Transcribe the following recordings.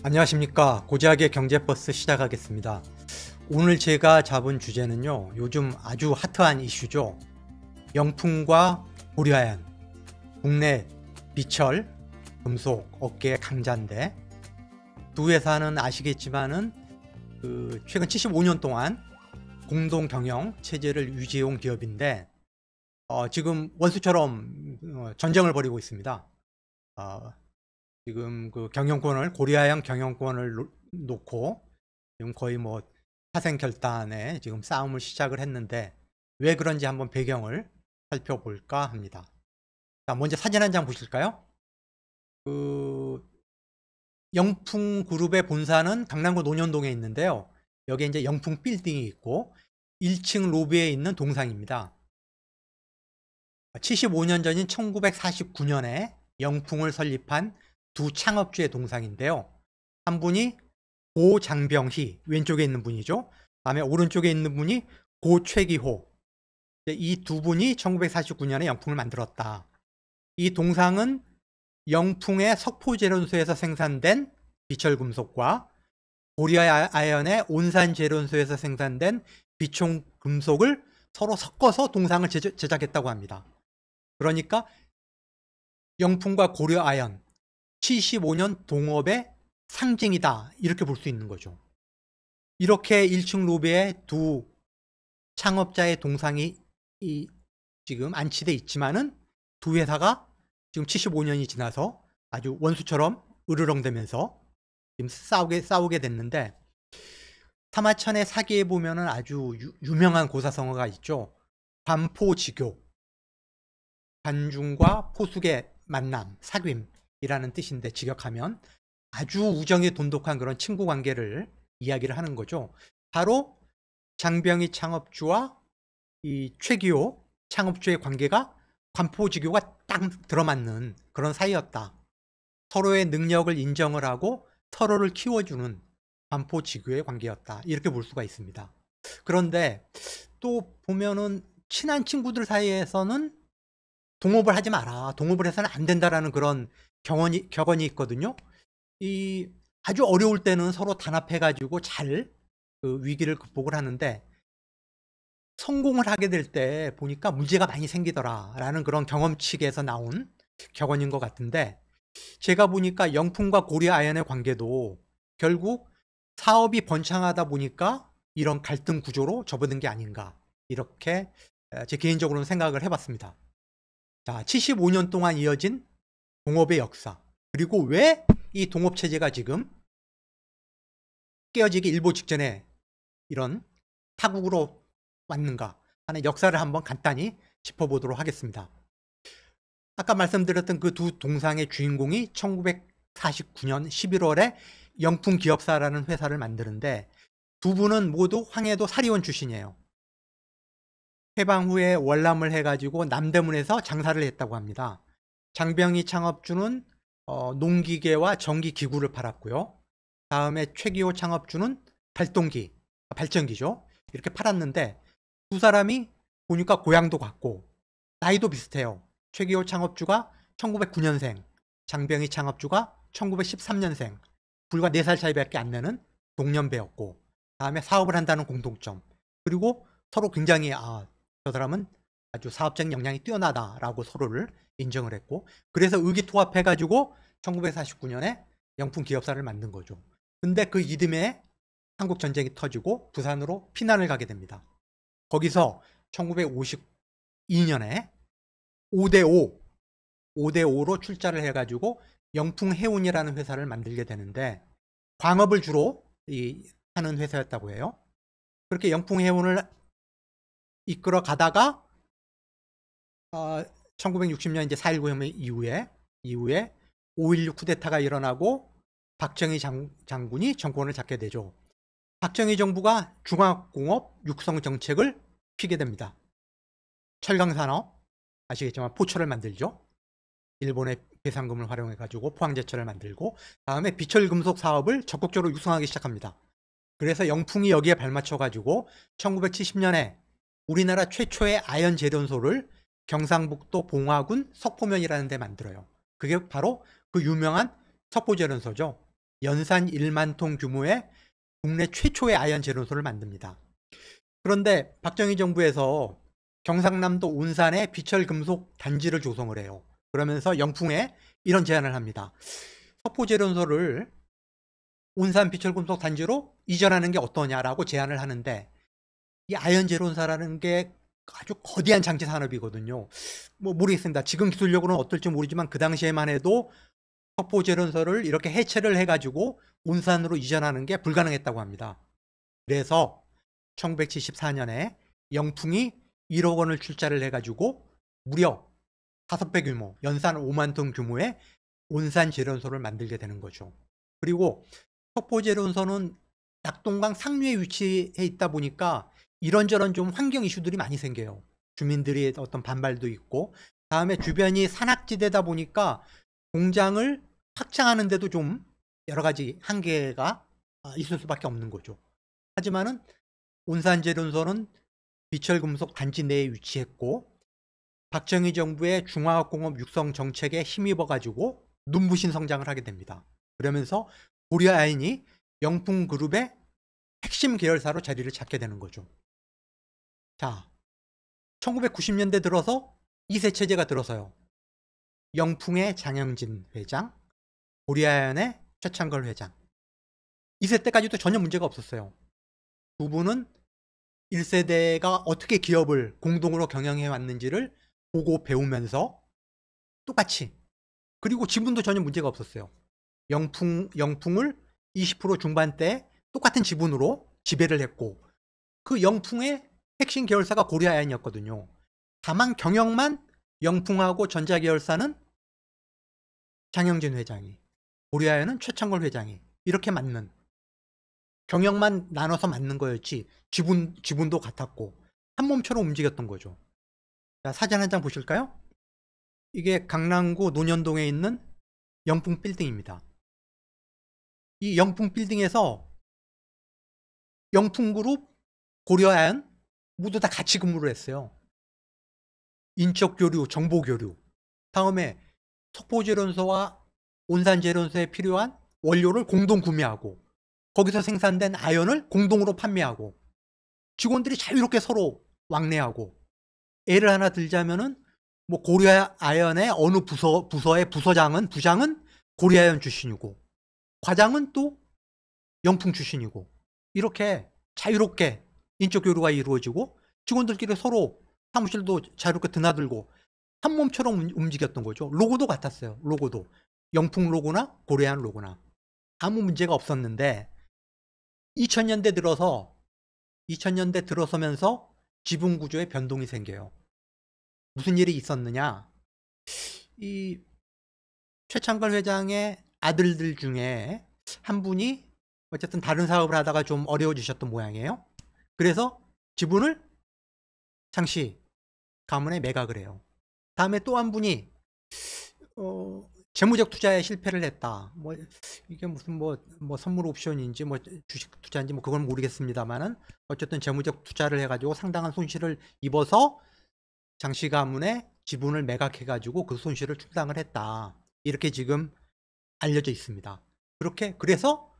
안녕하십니까. 고지학의 경제버스 시작하겠습니다. 오늘 제가 잡은 주제는요, 요즘 아주 핫한 이슈죠. 영풍과 고려아연, 국내 비철, 금속 업계의 강자인데, 두 회사는 아시겠지만은 최근 75년 동안 공동 경영 체제를 유지해온 기업인데, 지금 원수처럼 전쟁을 벌이고 있습니다. 지금 그 경영권을, 고려아연 경영권을 놓고 지금 거의 뭐 사생 결단에 지금 싸움을 시작을 했는데, 왜 그런지 한번 배경을 살펴볼까 합니다. 자, 먼저 사진 한 장 보실까요? 영풍그룹의 본사는 강남구 논현동에 있는데요. 여기에 이제 영풍 빌딩이 있고 1층 로비에 있는 동상입니다. 75년 전인 1949년에 영풍을 설립한 두 창업주의 동상인데요. 한 분이 고장병희, 왼쪽에 있는 분이죠. 다음에 오른쪽에 있는 분이 고최기호. 이 두 분이 1949년에 영풍을 만들었다. 이 동상은 영풍의 석포제련소에서 생산된 비철금속과 고려아연의 온산제련소에서 생산된 비총금속을 서로 섞어서 동상을 제작했다고 합니다. 그러니까 영풍과 고려아연 75년 동업의 상징이다, 이렇게 볼 수 있는 거죠. 이렇게 1층 로비에 두 창업자의 동상이 지금 안치돼 있지만은 두 회사가 지금 75년이 지나서 아주 원수처럼 으르렁대면서 지금 싸우게 됐는데, 사마천의 사기에 보면은 아주 유명한 고사성어가 있죠. 관포지교, 관중과 포숙의 만남, 사귐이라는 뜻인데, 직역하면 아주 우정이 돈독한 그런 친구 관계를 이야기를 하는 거죠. 바로 장병희 창업주와 이 최기호 창업주의 관계가 관포지교가 딱 들어맞는 그런 사이였다. 서로의 능력을 인정을 하고 서로를 키워주는 관포지교의 관계였다, 이렇게 볼 수가 있습니다. 그런데 또 보면은 친한 친구들 사이에서는 동업을 하지 마라, 동업을 해서는 안 된다라는 그런 격언이 있거든요. 아주 어려울 때는 서로 단합해가지고 잘 위기를 극복을 하는데, 성공을 하게 될 때 보니까 문제가 많이 생기더라라는 그런 경험칙에서 나온 격언인 것 같은데, 제가 보니까 영풍과 고려아연의 관계도 결국 사업이 번창하다 보니까 이런 갈등 구조로 접어든 게 아닌가, 이렇게 제 개인적으로는 생각을 해봤습니다. 자, 75년 동안 이어진 동업의 역사, 그리고 왜 이 동업 체제가 지금 깨어지기 일보 직전에 이런 타국으로 왔는가 하는 역사를 한번 간단히 짚어보도록 하겠습니다. 아까 말씀드렸던 그 두 동상의 주인공이 1949년 11월에 영풍기업사라는 회사를 만드는데, 두 분은 모두 황해도 사리원 출신이에요. 해방 후에 월남을 해가지고 남대문에서 장사를 했다고 합니다. 장병희 창업주는 농기계와 전기기구를 팔았고요. 다음에 최기호 창업주는 발전기죠. 이렇게 팔았는데, 두 사람이 보니까 고향도 같고 나이도 비슷해요. 최기호 창업주가 1909년생, 장병희 창업주가 1913년생, 불과 4살 차이밖에 안 나는 동년배였고, 다음에 사업을 한다는 공통점, 그리고 서로 굉장히 저 사람은 아주 사업적 역량이 뛰어나다라고 서로를 인정을 했고, 그래서 의기투합해가지고 1949년에 영풍기업사를 만든 거죠. 근데 그 이듬해 한국전쟁이 터지고 부산으로 피난을 가게 됩니다. 거기서 1952년에 5대5로 출자를 해가지고 영풍해운이라는 회사를 만들게 되는데, 광업을 주로 하는 회사였다고 해요. 그렇게 영풍해운을 이끌어 가다가 1960년 이제 4.19 혁명 이후에 5.16 쿠데타가 일어나고 박정희 장군이 정권을 잡게 되죠. 박정희 정부가 중화공업 육성 정책을 피게 됩니다. 철강산업, 아시겠지만 포철을 만들죠. 일본의 배상금을 활용해 가지고 포항제철을 만들고, 다음에 비철금속 사업을 적극적으로 육성하기 시작합니다. 그래서 영풍이 여기에 발맞춰 가지고 1970년에 우리나라 최초의 아연 제련소를 경상북도 봉화군 석포면이라는 데 만들어요. 그게 바로 그 유명한 석포제련소죠. 연산 1만 톤 규모의 국내 최초의 아연 제론소를 만듭니다. 그런데 박정희 정부에서 경상남도 온산에 비철금속 단지를 조성을 해요. 그러면서 영풍에 이런 제안을 합니다. 석포제련소를 온산 비철금속 단지로 이전하는 게 어떠냐라고 제안을 하는데, 이 아연제론사라는 게 아주 거대한 장치 산업이거든요. 뭐 모르겠습니다. 지금 기술력으로는 어떨지 모르지만 그 당시에만 해도 석포제련소를 이렇게 해체를 해가지고 온산으로 이전하는 게 불가능했다고 합니다. 그래서 1974년에 영풍이 1억 원을 출자를 해가지고 무려 5배 규모, 연산 5만 톤 규모의 온산 제련소를 만들게 되는 거죠. 그리고 석포제련소는 낙동강 상류에 위치해 있다 보니까 이런저런 좀 환경 이슈들이 많이 생겨요. 주민들이 어떤 반발도 있고, 다음에 주변이 산악지대다 보니까 공장을 확장하는데도 좀 여러 가지 한계가 있을 수밖에 없는 거죠. 하지만은 온산제련소는 비철금속 단지 내에 위치했고, 박정희 정부의 중화학공업 육성 정책에 힘입어 가지고 눈부신 성장을 하게 됩니다. 그러면서 고려아연이 영풍그룹의 핵심 계열사로 자리를 잡게 되는 거죠. 자, 1990년대 들어서 2세 체제가 들어서요. 영풍의 장영진 회장, 고려아연의 최창걸 회장. 2세 때까지도 전혀 문제가 없었어요. 두 분은 1세대가 어떻게 기업을 공동으로 경영해 왔는지를 보고 배우면서 똑같이, 그리고 지분도 전혀 문제가 없었어요. 영풍을 20% 중반대 똑같은 지분으로 지배를 했고, 그 영풍의 핵심 계열사가 고려아연이었거든요. 다만 경영만 영풍하고 전자계열사는 장영진 회장이, 고려아연은 최창걸 회장이 이렇게 맞는, 경영만 나눠서 맞는 거였지 지분도 같았고 한 몸처럼 움직였던 거죠. 자, 사진 한 장 보실까요? 이게 강남구 논현동에 있는 영풍 빌딩입니다. 이 영풍 빌딩에서 영풍그룹, 고려아연 모두 다 같이 근무를 했어요. 인적 교류, 정보 교류. 다음에 석포제련소와 온산제련소에 필요한 원료를 공동 구매하고, 거기서 생산된 아연을 공동으로 판매하고, 직원들이 자유롭게 서로 왕래하고. 예를 하나 들자면은 뭐 고려아연의 어느 부서의 부장은 고려아연 출신이고, 과장은 또 영풍 출신이고, 이렇게 자유롭게 인적 교류가 이루어지고 직원들끼리 서로 사무실도 자유롭게 드나들고 한 몸처럼 움직였던 거죠. 로고도 같았어요. 로고도 영풍 로고나 고려아연 로고나 아무 문제가 없었는데, 2000년대 들어서면서 지분 구조에 변동이 생겨요. 무슨 일이 있었느냐? 이 최창걸 회장의 아들들 중에 한 분이 어쨌든 다른 사업을 하다가 좀 어려워지셨던 모양이에요. 그래서 지분을 장씨 가문에 매각을 해요. 다음에 또 한 분이 재무적 투자에 실패를 했다. 뭐 이게 무슨 뭐 선물 옵션인지 뭐 주식 투자인지 뭐 그건 모르겠습니다만은 어쨌든 재무적 투자를 해가지고 상당한 손실을 입어서 장씨 가문의 지분을 매각해가지고 그 손실을 충당을 했다. 이렇게 지금 알려져 있습니다. 그래서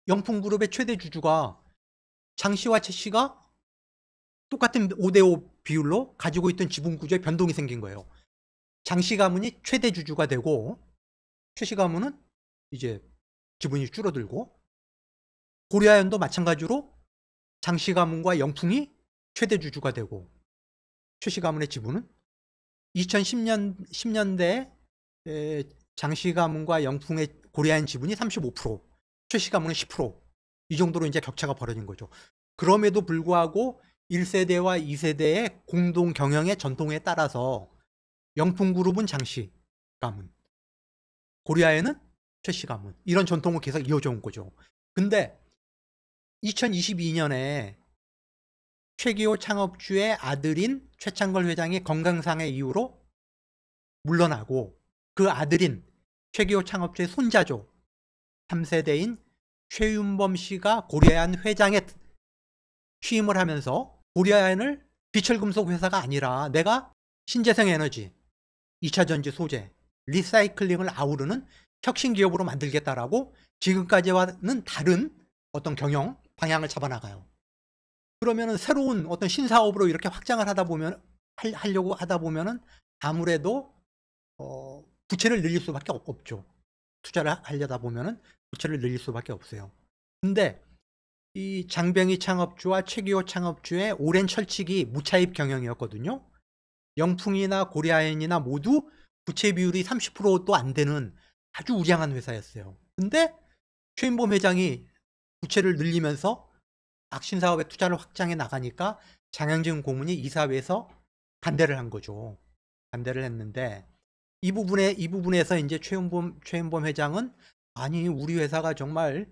영풍그룹의 최대 주주가 장씨와 최씨가 똑같은 5대5 비율로 가지고 있던 지분 구조에 변동이 생긴 거예요. 장씨 가문이 최대 주주가 되고 최씨 가문은 이제 지분이 줄어들고, 고려아연도 마찬가지로 장씨 가문과 영풍이 최대 주주가 되고, 최씨 가문의 지분은 2010년대 장씨 가문과 영풍의 고려아연 지분이 35%, 최씨 가문은 10%이 정도로 이제 격차가 벌어진 거죠. 그럼에도 불구하고 1세대와 2세대의 공동 경영의 전통에 따라서 영풍그룹은 장씨 가문, 고려아연은 최씨 가문, 이런 전통을 계속 이어져 온 거죠. 근데 2022년에 최기호 창업주의 아들인 최창걸 회장이 건강상의 이유로 물러나고, 그 아들인 최기호 창업주의 손자죠. 3세대인 최윤범 씨가 고려아연 회장에 취임을 하면서 고려아연을 비철금속 회사가 아니라 내가 신재생 에너지, 2차전지 소재, 리사이클링을 아우르는 혁신 기업으로 만들겠다라고 지금까지와는 다른 어떤 경영 방향을 잡아나가요. 그러면은 새로운 어떤 신사업으로 이렇게 확장을 하다 보면 하려고 하다 보면은 아무래도 부채를 늘릴 수밖에 없죠. 투자를 하려다 보면은 부채를 늘릴 수밖에 없어요. 근데 이 장병희 창업주와 최기호 창업주의 오랜 철칙이 무차입 경영이었거든요. 영풍이나 고려아연이나 모두 부채 비율이 30%도 안 되는 아주 우량한 회사였어요. 근데 최인범 회장이 부채를 늘리면서 악신사업에 투자를 확장해 나가니까 장영진 고문이 이사회에서 반대를 한 거죠. 반대를 했는데 이 부분에서 이제 최인범 회장은 아니 우리 회사가 정말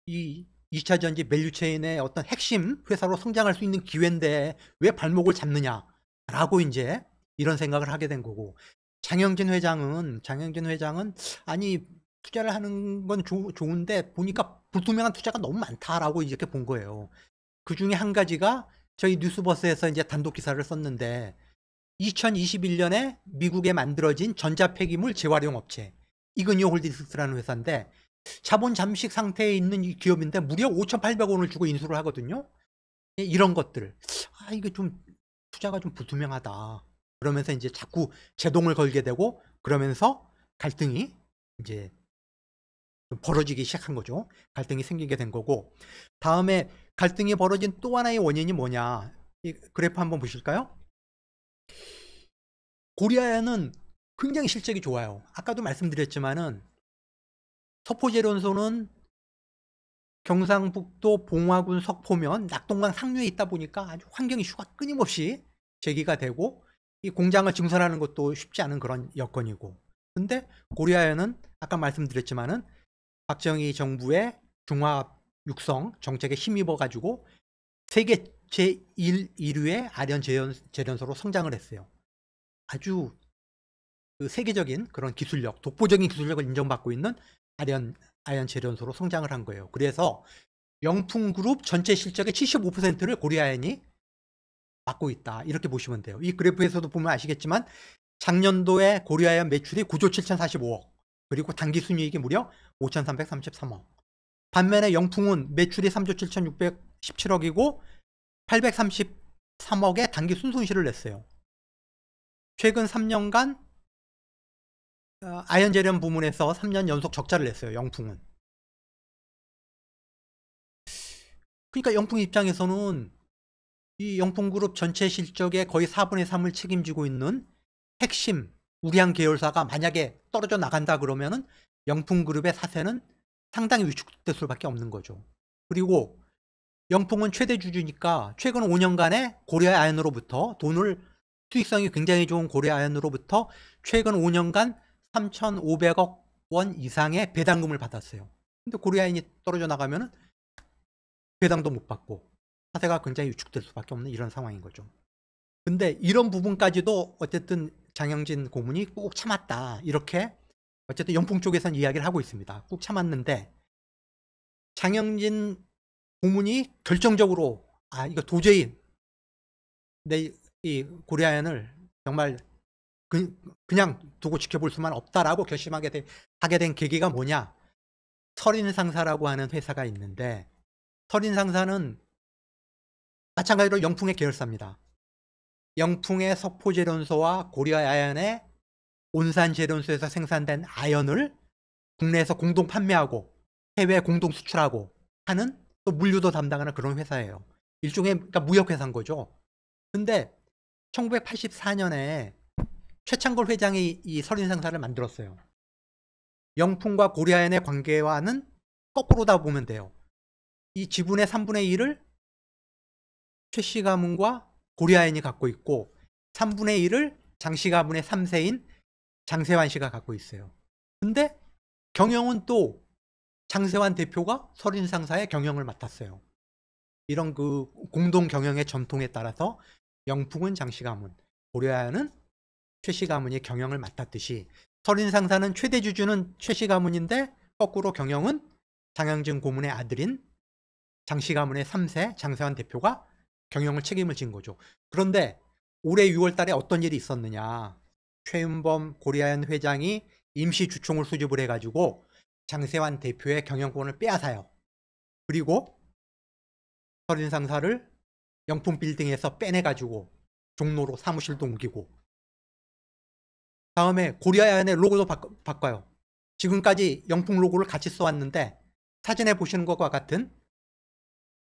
이 2차 전지 밸류체인의 어떤 핵심 회사로 성장할 수 있는 기회인데 왜 발목을 잡느냐라고 이제 이런 생각을 하게 된 거고 장영진 회장은 아니 투자를 하는 건 좋은데 보니까 불투명한 투자가 너무 많다라고 이렇게 본 거예요. 그 중에 한 가지가 저희 뉴스버스에서 이제 단독 기사를 썼는데 2021년에 미국에 만들어진 전자폐기물 재활용 업체 이그니오 홀딩스라는 회사인데 자본 잠식 상태에 있는 이 기업인데 무려 5,800원을 주고 인수를 하거든요. 이런 것들 이게 좀 투자가 좀 불투명하다. 그러면서 이제 자꾸 제동을 걸게 되고 그러면서 갈등이 이제 벌어지기 시작한 거죠. 갈등이 생기게 된 거고 다음에 갈등이 벌어진 또 하나의 원인이 뭐냐. 이 그래프 한번 보실까요? 고리아연은 굉장히 실적이 좋아요. 아까도 말씀드렸지만은 서포제련소는 경상북도 봉화군 석포면 낙동강 상류에 있다 보니까 아주 환경 이슈가 끊임없이 제기가 되고 이 공장을 증설하는 것도 쉽지 않은 그런 여건이고 근데 고리아연은 아까 말씀드렸지만은 박정희 정부의 중화합 육성 정책에 힘입어 가지고 세계 제1류의 아연 재련소로 성장을 했어요. 아주 그 세계적인 그런 기술력, 독보적인 기술력을 인정받고 있는 아연 재련소로 성장을 한 거예요. 그래서 영풍그룹 전체 실적의 75%를 고리아연이 맡고 있다. 이렇게 보시면 돼요. 이 그래프에서도 보면 아시겠지만 작년도에 고리아연 매출이 9조 7,045억 그리고 당기순이익이 무려 5,333억. 반면에 영풍은 매출이 3조 7,617억이고 833억의 당기 순손실을 냈어요. 최근 3년간 아연 재련 부문에서 3년 연속 적자를 냈어요. 영풍은. 그러니까 영풍 입장에서는 이 영풍그룹 전체 실적의 거의 4분의 3을 책임지고 있는 핵심 우량 계열사가 만약에 떨어져 나간다 그러면은 영풍그룹의 사세는 상당히 위축될 수밖에 없는 거죠. 그리고 영풍은 최대 주주니까 최근 5년간의 고려아연으로부터 돈을 수익성이 굉장히 좋은 고려아연으로부터 최근 5년간 3,500억 원 이상의 배당금을 받았어요. 근데 고려아연이 떨어져 나가면은 배당도 못 받고 사세가 굉장히 위축될 수밖에 없는 이런 상황인 거죠. 근데 이런 부분까지도 어쨌든 장영진 고문이 꾹 참았다. 이렇게 어쨌든 영풍 쪽에서는 이야기를 하고 있습니다. 꾹 참았는데 장영진 고문이 결정적으로 이거 도저히 내 이 고려아연을 정말 그냥 두고 지켜볼 수만 없다라고 결심하게 하게 된 계기가 뭐냐. 설인상사라고 하는 회사가 있는데 설인상사는 마찬가지로 영풍의 계열사입니다. 영풍의 석포재련소와 고려아연의 온산재련소에서 생산된 아연을 국내에서 공동 판매하고 해외에 공동 수출하고 하는 또 물류도 담당하는 그런 회사예요. 일종의 그러니까 무역회사인 거죠. 근데 1984년에 최창걸 회장이 이 설인상사를 만들었어요. 영풍과 고려아연의 관계와는 거꾸로다 보면 돼요. 이 지분의 3분의 1을 최씨 가문과 고려아연이 갖고 있고 3분의 1을 장씨 가문의 3세인 장세환 씨가 갖고 있어요. 근데 경영은 또 장세환 대표가 설인상사의 경영을 맡았어요. 이런 그 공동 경영의 전통에 따라서 영풍은 장씨 가문, 고려아연은 최씨 가문이 경영을 맡았듯이 설인상사는 최대 주주는 최씨 가문인데 거꾸로 경영은 장영진 고문의 아들인 장씨 가문의 3세 장세환 대표가 경영을 책임을 진 거죠. 그런데 올해 6월 달에 어떤 일이 있었느냐. 최윤범 고려아연 회장이 임시 주총을 수집을 해가지고 장세환 대표의 경영권을 빼앗아요. 그리고 서린 상사를 영풍 빌딩에서 빼내가지고 종로로 사무실도 옮기고, 다음에 고려아연의 로고도 바꿔요. 지금까지 영풍 로고를 같이 써왔는데 사진에 보시는 것과 같은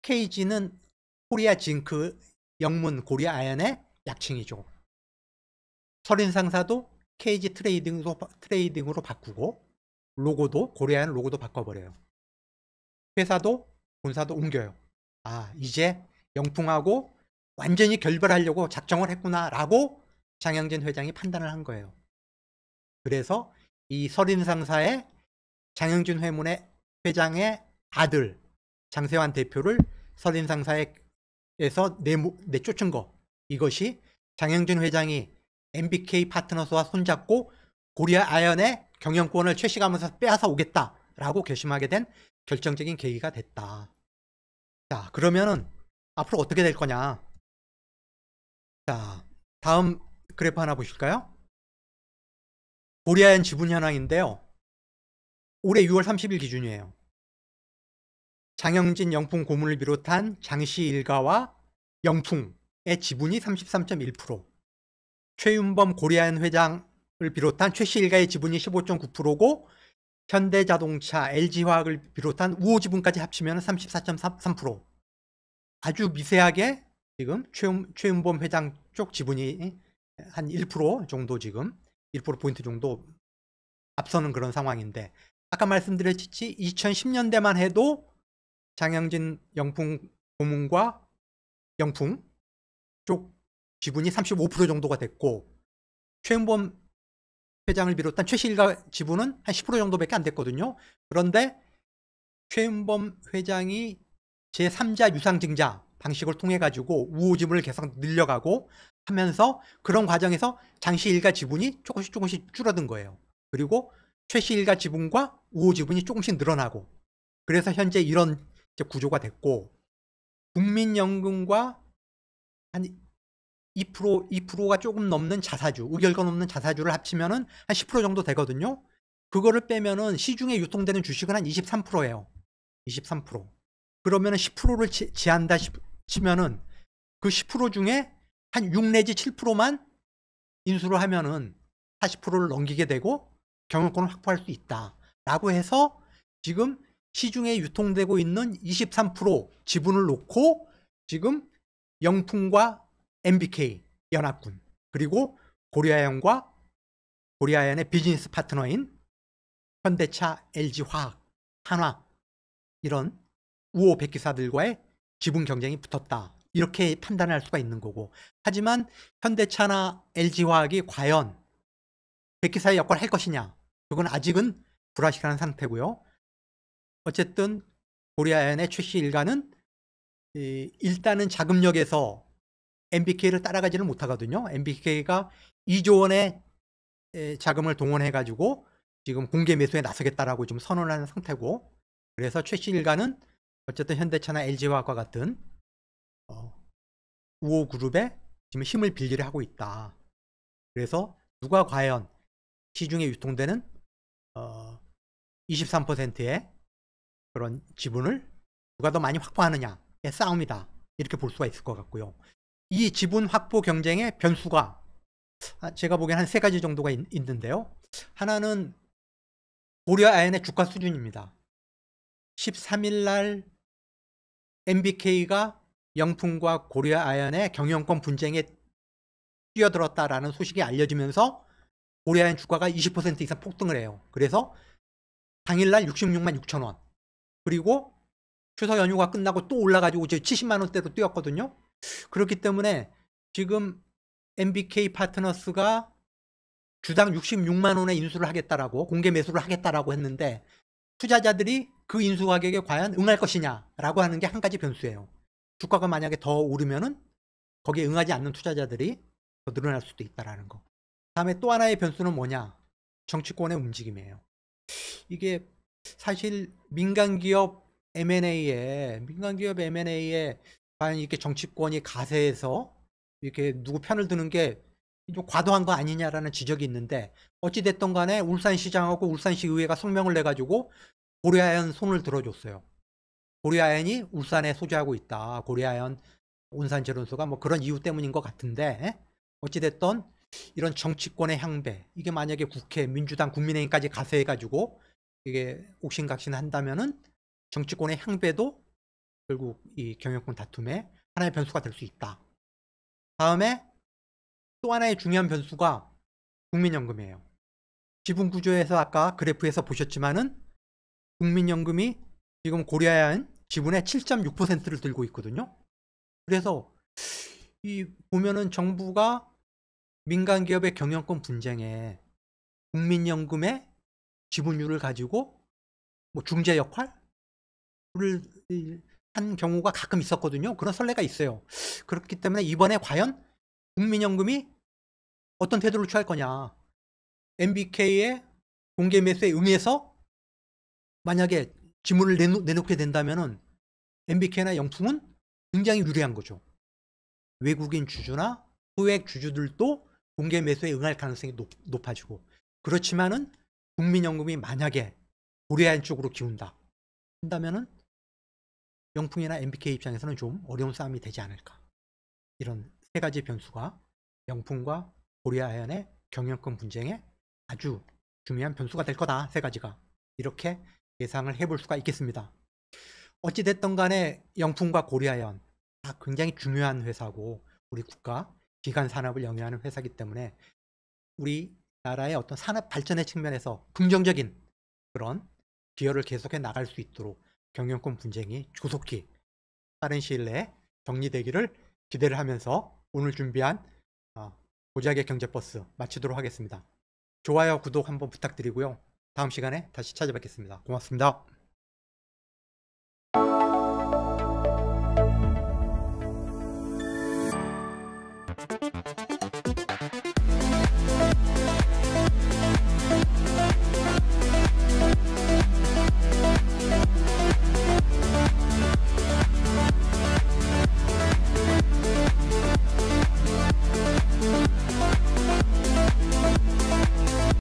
KG는 코리아 징크 영문 고려아연의 약칭이죠. 서린 상사도 KG 트레이딩으로 바꾸고, 로고도 고려아연 로고도 바꿔버려요. 회사도 본사도 옮겨요. 아, 이제 영풍하고 완전히 결별하려고 작정을 했구나 라고 장영진 회장이 판단을 한 거예요. 그래서 이 서린 상사의 장영진 회장의 아들 장세환 대표를 서린 상사에서 내쫓은 거, 이것이 장영진 회장이 MBK 파트너스와 손잡고 고려아연의 경영권을 최씨가면서 빼앗아 오겠다라고 결심하게 된 결정적인 계기가 됐다. 자, 그러면은 앞으로 어떻게 될 거냐. 자, 다음 그래프 하나 보실까요? 고려아연 지분 현황인데요. 올해 6월 30일 기준이에요. 장영진 영풍 고문을 비롯한 장씨 일가와 영풍의 지분이 33.1%, 최윤범 고려아연 회장을 비롯한 최씨 일가의 지분이 15.9%고 현대자동차, LG화학을 비롯한 우호 지분까지 합치면 34.3%. 아주 미세하게 지금 최윤범 회장 쪽 지분이 한 1% 정도, 지금 1%포인트 정도 앞서는 그런 상황인데, 아까 말씀드렸듯이 2010년대만 해도 장영진 영풍 고문과 영풍 쪽 지분이 35% 정도가 됐고, 최윤범 회장을 비롯한 최씨 일가 지분은 한 10% 정도밖에 안 됐거든요. 그런데 최윤범 회장이 제3자 유상증자 방식을 통해 가지고 우호 지분을 계속 늘려가고 하면서, 그런 과정에서 장씨 일가 지분이 조금씩 줄어든 거예요. 그리고 최씨 일가 지분과 우호 지분이 조금씩 늘어나고, 그래서 현재 이런 구조가 됐고, 국민연금과 한 2%가 조금 넘는 자사주, 의결권 없는 자사주를 합치면은 한 10% 정도 되거든요. 그거를 빼면은 시중에 유통되는 주식은 한 23%예요. 23%. 그러면은 10%를 제한다 치면은 그 10% 중에 한 6 내지 7%만 인수를 하면은 40%를 넘기게 되고 경영권을 확보할 수 있다라고 해서, 지금 시중에 유통되고 있는 23% 지분을 놓고 지금 영풍과 MBK 연합군, 그리고 고려아연과 고려아연의 비즈니스 파트너인 현대차, LG화학, 한화, 이런 우호 백기사들과의 지분 경쟁이 붙었다, 이렇게 판단할 수가 있는 거고, 하지만 현대차나 LG화학이 과연 백기사의 역할을 할 것이냐, 그건 아직은 불확실한 상태고요. 어쨌든 고려아연의 최씨 일가는 일단은 자금력에서 MBK를 따라가지는 못하거든요. MBK가 2조 원의 자금을 동원해 가지고 지금 공개 매수에 나서겠다라고 좀 선언하는 상태고, 그래서 최씨 일가는 어쨌든 현대차나 LG화학과 같은 우호 그룹에 지금 힘을 빌리려 하고 있다. 그래서 누가 과연 시중에 유통되는 23%의 그런 지분을 누가 더 많이 확보하느냐의 싸움이다, 이렇게 볼 수가 있을 것 같고요. 이 지분 확보 경쟁의 변수가 제가 보기엔 한 3가지 정도가 있는데요. 하나는 고려아연의 주가 수준입니다. 13일 날 MBK가 영풍과 고려아연의 경영권 분쟁에 뛰어들었다라는 소식이 알려지면서 고려아연 주가가 20% 이상 폭등을 해요. 그래서 당일날 66만 6천 원, 그리고 추석 연휴가 끝나고 또 올라가지고 이제 70만 원대로 뛰었거든요. 그렇기 때문에 지금 MBK 파트너스가 주당 66만 원에 인수를 하겠다라고, 공개 매수를 하겠다라고 했는데, 투자자들이 그 인수 가격에 과연 응할 것이냐라고 하는 게 한 가지 변수예요. 주가가 만약에 더 오르면은 거기에 응하지 않는 투자자들이 더 늘어날 수도 있다라는 거. 다음에 또 하나의 변수는 뭐냐? 정치권의 움직임이에요. 이게 사실 민간기업 M&A에 과연 이렇게 정치권이 가세해서 이렇게 누구 편을 드는 게 좀 과도한 거 아니냐라는 지적이 있는데 어찌 됐든 간에 울산시장하고 울산시의회가 성명을 내 가지고 고려아연 손을 들어줬어요. 고려아연이 울산에 소재하고 있다. 고려아연 온산제론소가 뭐 그런 이유 때문인 것 같은데 어찌 됐든 이런 정치권의 향배, 이게 만약에 국회, 민주당, 국민의힘까지 가세해 가지고 이게 옥신각신한다면은 정치권의 향배도 결국 이 경영권 다툼의 하나의 변수가 될 수 있다. 다음에 또 하나의 중요한 변수가 국민연금이에요. 지분 구조에서 아까 그래프에서 보셨지만은 국민연금이 지금 고려아연 지분의 7.6%를 들고 있거든요. 그래서 이 보면은 정부가 민간 기업의 경영권 분쟁에 국민연금의 지분율을 가지고 뭐 중재 역할을 한 경우가 가끔 있었거든요. 그런 선례가 있어요. 그렇기 때문에 이번에 과연 국민연금이 어떤 태도를 취할 거냐. MBK의 공개 매수에 응해서 만약에 지분을 내놓게 된다면은 MBK나 영풍은 굉장히 유리한 거죠. 외국인 주주나 소액 주주들도 공개 매수에 응할 가능성이 높아지고, 그렇지만은 국민연금이 만약에 고려아연 쪽으로 기운다 한다면은 영풍이나 MBK 입장에서는 좀 어려운 싸움이 되지 않을까. 이런 세 가지 변수가 영풍과 고려아연의 경영권 분쟁에 아주 중요한 변수가 될 거다. 세 가지가. 이렇게 예상을 해볼 수가 있겠습니다. 어찌됐든 간에 영풍과 고려아연 다 굉장히 중요한 회사고 우리 국가 기간 산업을 영위하는 회사이기 때문에 우리나라의 어떤 산업 발전의 측면에서 긍정적인 그런 기여를 계속해 나갈 수 있도록 경영권 분쟁이 조속히 빠른 시일 내에 정리되기를 기대를 하면서 오늘 준비한 고작의 경제버스 마치도록 하겠습니다. 좋아요, 구독 한번 부탁드리고요. 다음 시간에 다시 찾아뵙겠습니다. 고맙습니다.